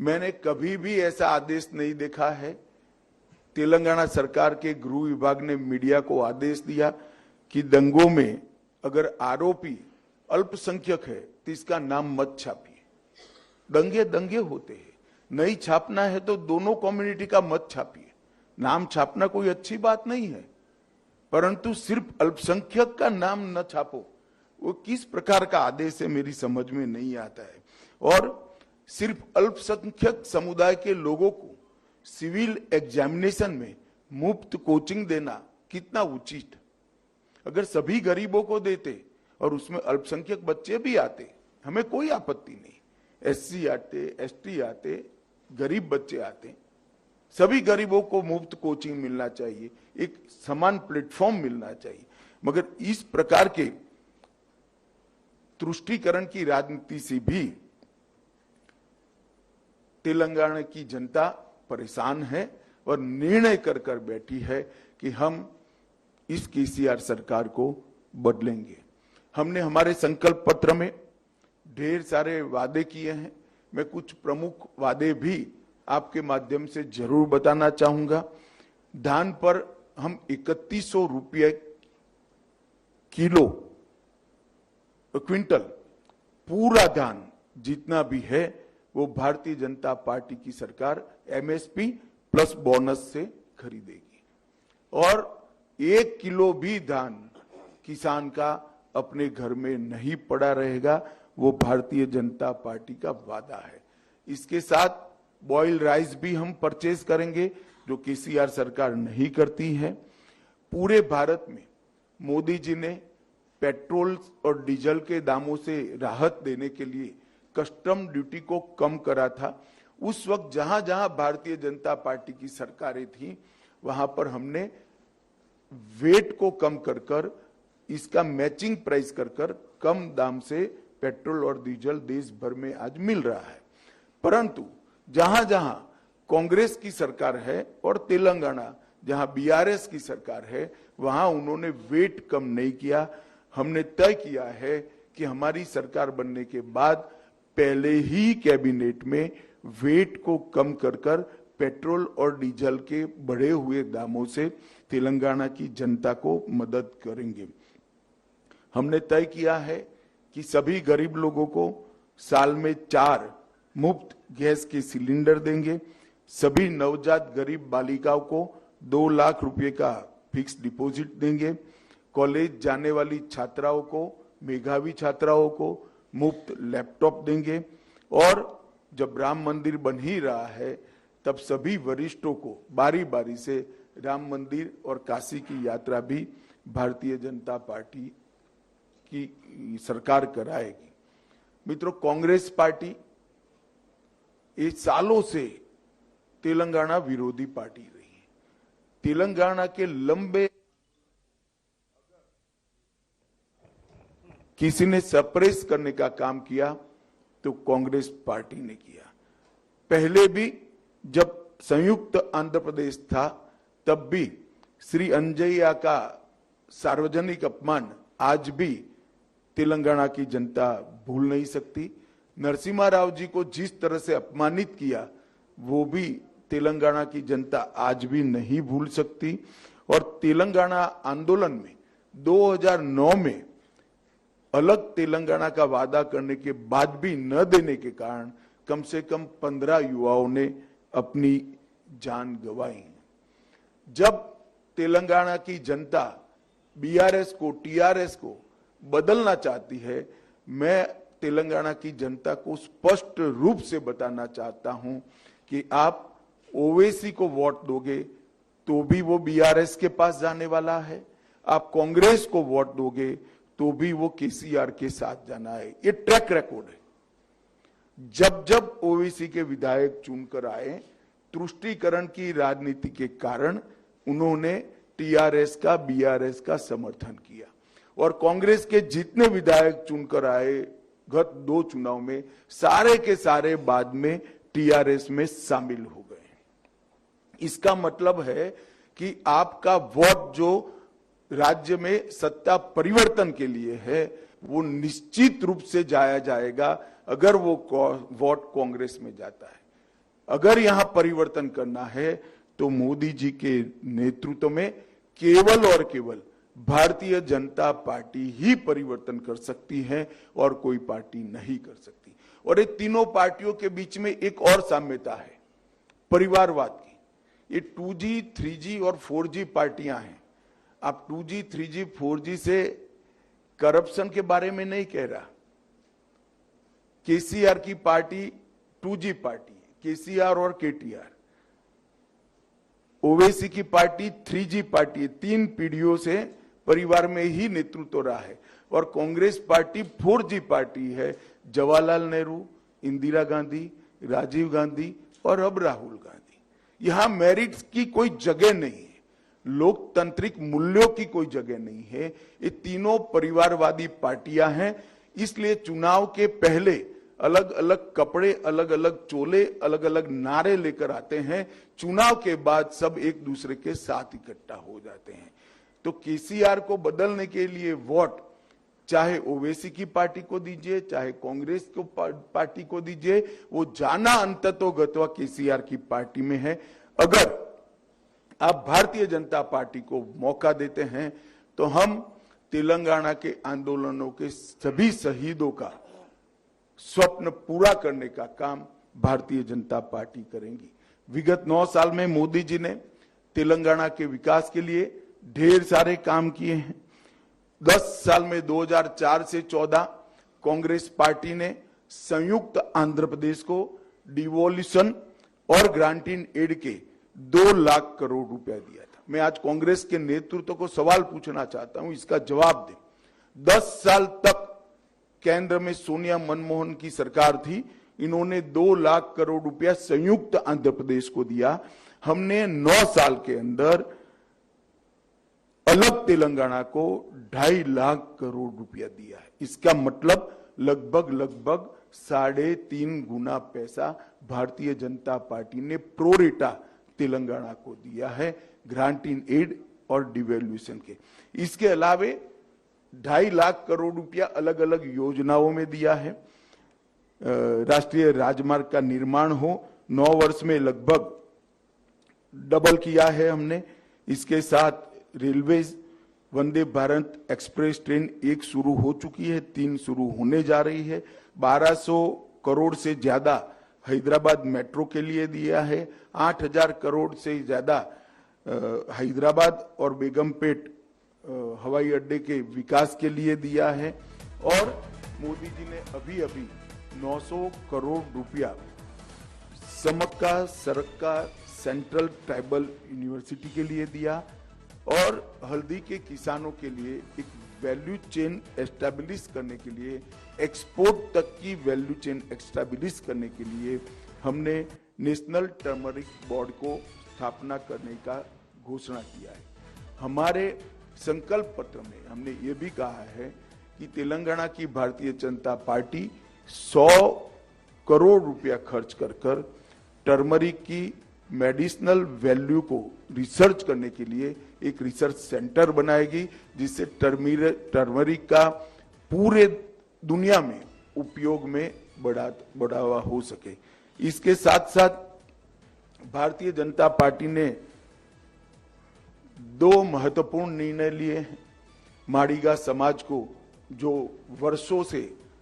मैंने कभी भी ऐसा आदेश नहीं देखा है। तेलंगाना सरकार के गृह विभाग ने मीडिया को आदेश दिया कि दंगों में अगर आरोपी अल्पसंख्यक है तो इसका नाम मत छापिए। दंगे दंगे होते हैं, नहीं छापना है तो दोनों कम्युनिटी का मत छापिए। नाम छापना कोई अच्छी बात नहीं है, परंतु सिर्फ अल्पसंख्यक का नाम न छापो, वो किस प्रकार का आदेश है मेरी समझ में नहीं आता है। और सिर्फ अल्पसंख्यक समुदाय के लोगों को सिविल एग्जामिनेशन में मुफ्त कोचिंग देना कितना उचित। अगर सभी गरीबों को देते और उसमें अल्पसंख्यक बच्चे भी आते, हमें कोई आपत्ति नहीं। एससी आते, एसटी आते, गरीब बच्चे आते, सभी गरीबों को मुफ्त कोचिंग मिलना चाहिए, एक समान प्लेटफॉर्म मिलना चाहिए। मगर इस प्रकार के तुष्टीकरण की राजनीति से भी तेलंगाना की जनता परेशान है और निर्णय कर कर बैठी है कि हम इस केसीआर सरकार को बदलेंगे। हमने हमारे संकल्प पत्र में ढेर सारे वादे किए हैं। मैं कुछ प्रमुख वादे भी आपके माध्यम से जरूर बताना चाहूंगा। धान पर हम 3100 रुपये किलो क्विंटल पूरा धान जितना भी है वो भारतीय जनता पार्टी की सरकार एमएसपी प्लस बोनस से खरीदेगी और 1 किलो भी धान किसान का अपने घर में नहीं पड़ा रहेगा। वो भारतीय जनता पार्टी का वादा है। इसके साथ बॉयल राइस भी हम परचेज करेंगे जो केसीआर सरकार नहीं करती है। पूरे भारत में मोदी जी ने पेट्रोल और डीजल के दामों से राहत देने के लिए कस्टम ड्यूटी को कम करा था। उस वक्त जहां जहां भारतीय जनता पार्टी की सरकारें थी वहां पर हमने वेट को कम कर कर इसका मैचिंग प्राइस कर कर कम दाम से पेट्रोल और डीजल देश भर में आज मिल रहा है। परंतु जहां जहां कांग्रेस की सरकार है और तेलंगाना जहां बीआरएस की सरकार है वहां उन्होंने वेट कम नहीं किया। हमने तय किया है कि हमारी सरकार बनने के बाद पहले ही कैबिनेट में वेट को कम कर कर पेट्रोल और डीजल के बढ़े हुए दामों से तेलंगाना की जनता को मदद करेंगे। हमने तय किया है कि सभी गरीब लोगों को साल में 4 मुफ्त गैस के सिलेंडर देंगे। सभी नवजात गरीब बालिकाओं को 2 लाख रुपए का फिक्स डिपॉजिट देंगे। कॉलेज जाने वाली छात्राओं को, मेधावी छात्राओं को मुफ्त लैपटॉप देंगे। और जब राम मंदिर बन ही रहा है तब सभी वरिष्ठों को बारी बारी से राम मंदिर और काशी की यात्रा भी भारतीय जनता पार्टी की सरकार कराएगी। मित्रों, कांग्रेस पार्टी ये सालों से तेलंगाना विरोधी पार्टी रही है। तेलंगाना के लंबे किसी ने सप्रेस करने का काम किया तो कांग्रेस पार्टी ने किया। पहले भी जब संयुक्त आंध्र प्रदेश था तब भी श्री अंजय्या का सार्वजनिक अपमान आज भी तेलंगाना की जनता भूल नहीं सकती। नरसिम्हा राव जी को जिस तरह से अपमानित किया वो भी तेलंगाना की जनता आज भी नहीं भूल सकती। और तेलंगाना आंदोलन में 2009 में अलग तेलंगाना का वादा करने के बाद भी न देने के कारण कम से कम 15 युवाओं ने अपनी जान गंवाई। जब तेलंगाना की जनता बीआरएस को, टीआरएस को बदलना चाहती है, मैं तेलंगाना की जनता को स्पष्ट रूप से बताना चाहता हूं कि आप ओवैसी को वोट दोगे तो भी वो बीआरएस के पास जाने वाला है, आप कांग्रेस को वोट दोगे तो भी वो केसीआर के साथ जाना है। ये ट्रैक रिकॉर्ड है। जब जब ओवैसी के विधायक चुनकर आए, तुष्टीकरण की राजनीति के कारण उन्होंने टीआरएस का, बीआरएस का समर्थन किया और कांग्रेस के जितने विधायक चुनकर आए गत 2 चुनाव में सारे के सारे बाद में टीआरएस में शामिल हो गए। इसका मतलब है कि आपका वोट जो राज्य में सत्ता परिवर्तन के लिए है वो निश्चित रूप से जाया जाएगा अगर वो वोट कांग्रेस में जाता है। अगर यहां परिवर्तन करना है तो मोदी जी के नेतृत्व में केवल और केवल भारतीय जनता पार्टी ही परिवर्तन कर सकती है और कोई पार्टी नहीं कर सकती। और ये तीनों पार्टियों के बीच में एक और साम्यता है, परिवारवाद की। ये 2G, 3G और 4G पार्टियां हैं। आप 2G, 3G, 4G से करप्शन के बारे में नहीं कह रहा। केसीआर की पार्टी 2G पार्टी है, केसीआर और केटीआर। ओवैसी की पार्टी 3G पार्टी है, 3 पीढ़ियों से परिवार में ही नेतृत्व रहा है। और कांग्रेस पार्टी 4G पार्टी है, जवाहरलाल नेहरू, इंदिरा गांधी, राजीव गांधी और अब राहुल गांधी। यहां मेरिट्स की कोई जगह नहीं है, लोकतांत्रिक मूल्यों की कोई जगह नहीं है। ये तीनों परिवारवादी पार्टियां हैं। इसलिए चुनाव के पहले अलग अलग कपड़े, अलग अलग चोले, अलग अलग नारे लेकर आते हैं। चुनाव के बाद सब एक दूसरे के साथ इकट्ठा हो जाते हैं। तो केसीआर को बदलने के लिए वोट चाहे ओवैसी की पार्टी को दीजिए, चाहे कांग्रेस को पार्टी को दीजिए, वो जाना अंततोगत्वा केसीआर की पार्टी में है। अगर आप भारतीय जनता पार्टी को मौका देते हैं तो हम तेलंगाना के आंदोलनों के सभी शहीदों का स्वप्न पूरा करने का काम भारतीय जनता पार्टी करेंगी। विगत 9 साल में मोदी जी ने तेलंगाना के विकास के लिए ढेर सारे काम किए हैं। 10 साल में 2004 से 14 कांग्रेस पार्टी ने संयुक्त आंध्र प्रदेश को डिवोल्यूशन और ग्रांट इन एड के 2 लाख करोड़ रुपया दिया था। मैं आज कांग्रेस के नेतृत्व को सवाल पूछना चाहता हूं, इसका जवाब दें। 10 साल तक केंद्र में सोनिया मनमोहन की सरकार थी, इन्होंने 2 लाख करोड़ रुपया संयुक्त आंध्र प्रदेश को दिया। हमने 9 साल के अंदर अलग तेलंगाना को 2.5 लाख करोड़ रुपया दिया है। इसका मतलब लगभग 3.5 गुना पैसा भारतीय जनता पार्टी ने प्रोरेटा तेलंगाना को दिया है, ग्रांट इन एड और डिवैल्यूएशन के। इसके अलावे 2.5 लाख करोड़ रुपया अलग अलग योजनाओं में दिया है। राष्ट्रीय राजमार्ग का निर्माण हो 9 वर्ष में लगभग डबल किया है हमने। इसके साथ railway Vande Bharat express train 1 शुरू हो चुकी है, 3 शुरू होने जा रही है। 1200 करोड़ से ज्यादा हैदराबाद मेट्रो के लिए दिया है। 8000 करोड़ से ज्यादा हैदराबाद और बेगमपेट हवाई अड्डे के विकास के लिए दिया है। और मोदी जी ने अभी 900 करोड़ रुपया समक्का सरक्का सेंट्रल ट्राइबल यूनिवर्सिटी के लिए दिया। और हल्दी के किसानों के लिए एक वैल्यू चेन एस्टैब्लिश करने के लिए, एक्सपोर्ट तक की वैल्यू चेन एस्टैब्लिश करने के लिए हमने नेशनल टर्मरिक बोर्ड को स्थापना करने का घोषणा किया है। हमारे संकल्प पत्र में हमने ये भी कहा है कि तेलंगाना की भारतीय जनता पार्टी 100 करोड़ रुपया खर्च कर टर्मरिक की मेडिसिनल वैल्यू को रिसर्च करने के लिए एक रिसर्च सेंटर बनाएगी, जिससे टर्मरिक का पूरे दुनिया में उपयोग में बढ़ावा हो सके। इसके साथ साथ भारतीय जनता पार्टी ने 2 महत्वपूर्ण निर्णय लिए हैं। माड़ीगा समाज को जो वर्षों से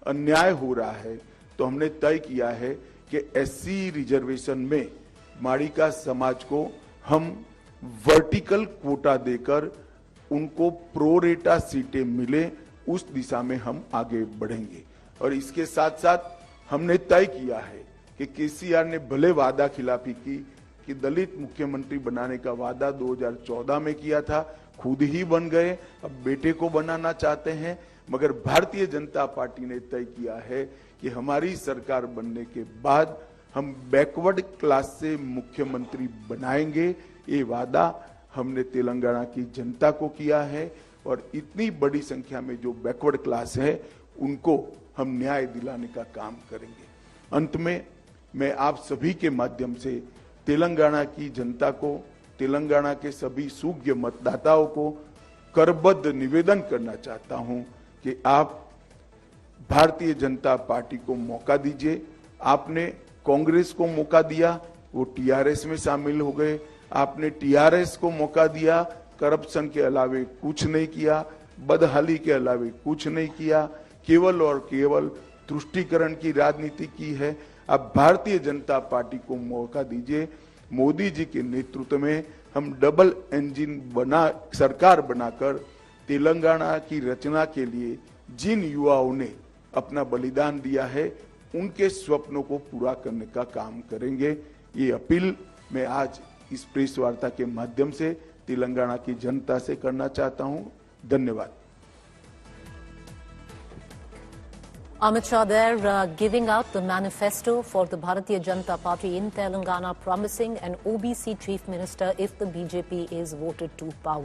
अन्याय हो रहा है, तो हमने तय किया है कि एससी रिजर्वेशन में माड़ीगा समाज को हम वर्टिकल क्वोटा देकर उनको प्रोरेटा सीटें मिले, उस दिशा में हम आगे बढ़ेंगे। और इसके साथ साथ हमने तय किया है कि केसीआर ने भले वादा खिलाफी की कि दलित मुख्यमंत्री बनाने का वादा 2014 में किया था, खुद ही बन गए, अब बेटे को बनाना चाहते हैं। मगर भारतीय जनता पार्टी ने तय किया है कि हमारी सरकार बनने के बाद हम बैकवर्ड क्लास से मुख्यमंत्री बनाएंगे। ये वादा हमने तेलंगाना की जनता को किया है और इतनी बड़ी संख्या में जो बैकवर्ड क्लास है उनको हम न्याय दिलाने का काम करेंगे। अंत में मैं आप सभी के माध्यम से तेलंगाना की जनता को, तेलंगाना के सभी सूज्ञ मतदाताओं को करबद्ध निवेदन करना चाहता हूं कि आप भारतीय जनता पार्टी को मौका दीजिए। आपने कांग्रेस को मौका दिया, वो टीआरएस में शामिल हो गए। आपने टीआरएस को मौका दिया, करप्शन के अलावे कुछ नहीं किया, बदहाली के अलावे कुछ नहीं किया, केवल और केवल तुष्टीकरण की राजनीति की है। अब भारतीय जनता पार्टी को मौका दीजिए। मोदी जी के नेतृत्व में हम डबल इंजन सरकार बनाकर तेलंगाना की रचना के लिए जिन युवाओं ने अपना बलिदान दिया है, उनके स्वप्नों को पूरा करने का काम करेंगे। ये अपील मैं आज इस प्रेस वार्ता के माध्यम से तेलंगाना की जनता से करना चाहता हूं। धन्यवाद। Amit Shah there giving out the manifesto for the Bharatiya Janata Party in Telangana, promising an OBC chief minister if the BJP is voted to power.